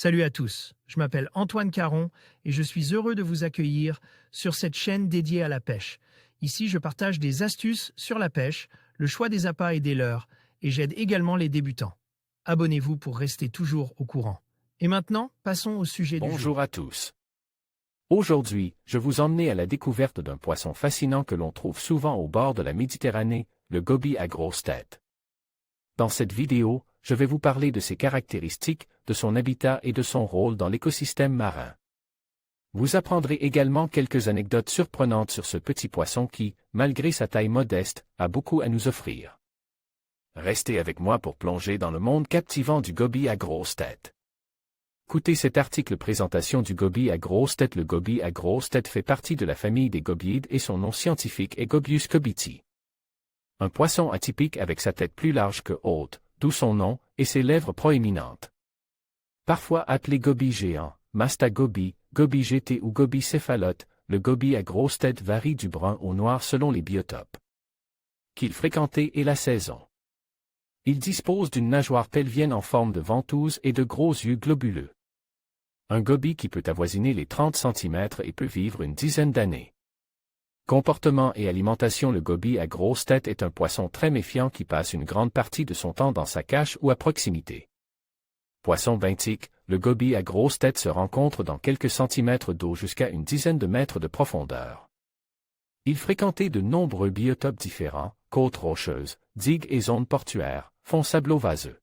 Salut à tous, je m'appelle Antoine Caron et je suis heureux de vous accueillir sur cette chaîne dédiée à la pêche. Ici, je partage des astuces sur la pêche, le choix des appâts et des leurres, et j'aide également les débutants. Abonnez-vous pour rester toujours au courant. Et maintenant, passons au sujet du jour. Bonjour à tous. Aujourd'hui, je vous emmène à la découverte d'un poisson fascinant que l'on trouve souvent au bord de la Méditerranée, le gobie à grosse tête. Dans cette vidéo, je vais vous parler de ses caractéristiques, de son habitat et de son rôle dans l'écosystème marin. Vous apprendrez également quelques anecdotes surprenantes sur ce petit poisson qui, malgré sa taille modeste, a beaucoup à nous offrir. Restez avec moi pour plonger dans le monde captivant du gobie à grosse tête. Écoutez cet article présentation du gobie à grosse tête. Le gobie à grosse tête fait partie de la famille des gobiides et son nom scientifique est Gobius cobbiti. Un poisson atypique avec sa tête plus large que haute, d'où son nom, et ses lèvres proéminentes. Parfois appelé gobie géant, mastagobie, gobie GT ou gobie céphalote, le gobie à grosse tête varie du brun au noir selon les biotopes qu'il fréquentait et la saison. Il dispose d'une nageoire pelvienne en forme de ventouse et de gros yeux globuleux. Un gobie qui peut avoisiner les 30 cm et peut vivre une dizaine d'années. Comportement et alimentation. Le gobie à grosse tête est un poisson très méfiant qui passe une grande partie de son temps dans sa cache ou à proximité. Poisson benthique, le gobie à grosse tête se rencontre dans quelques centimètres d'eau jusqu'à une dizaine de mètres de profondeur. Il fréquentait de nombreux biotopes différents, côtes rocheuses, digues et zones portuaires, fonds sablo-vaseux.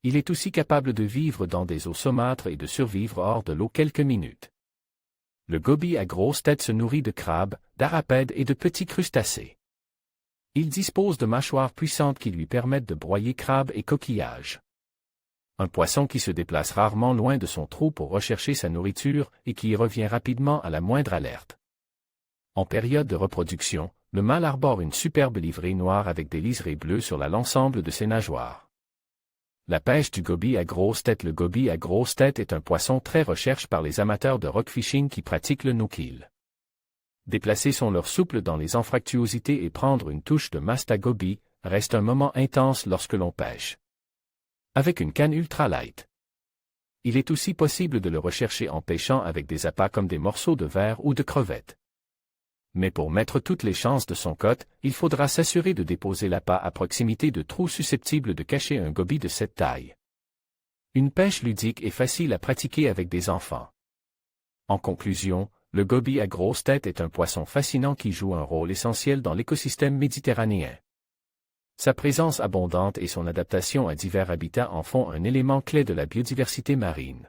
Il est aussi capable de vivre dans des eaux saumâtres et de survivre hors de l'eau quelques minutes. Le gobie à grosse tête se nourrit de crabes, d'arapèdes et de petits crustacés. Il dispose de mâchoires puissantes qui lui permettent de broyer crabes et coquillages. Un poisson qui se déplace rarement loin de son trou pour rechercher sa nourriture et qui y revient rapidement à la moindre alerte. En période de reproduction, le mâle arbore une superbe livrée noire avec des liserés bleus sur l'ensemble de ses nageoires. La pêche du gobie à grosse tête. Le gobie à grosse tête est un poisson très recherché par les amateurs de rockfishing qui pratiquent le no-kill. Déplacer son leurre souple dans les anfractuosités et prendre une touche de mastagobie reste un moment intense lorsque l'on pêche. Avec une canne ultra light. Il est aussi possible de le rechercher en pêchant avec des appâts comme des morceaux de verre ou de crevettes. Mais pour mettre toutes les chances de son côté, il faudra s'assurer de déposer l'appât à proximité de trous susceptibles de cacher un gobie de cette taille. Une pêche ludique et facile à pratiquer avec des enfants. En conclusion, le gobie à grosse tête est un poisson fascinant qui joue un rôle essentiel dans l'écosystème méditerranéen. Sa présence abondante et son adaptation à divers habitats en font un élément clé de la biodiversité marine.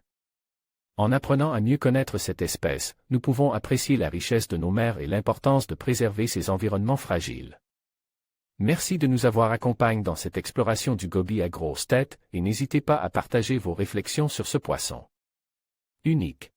En apprenant à mieux connaître cette espèce, nous pouvons apprécier la richesse de nos mers et l'importance de préserver ces environnements fragiles. Merci de nous avoir accompagnés dans cette exploration du gobie à grosse tête et n'hésitez pas à partager vos réflexions sur ce poisson unique.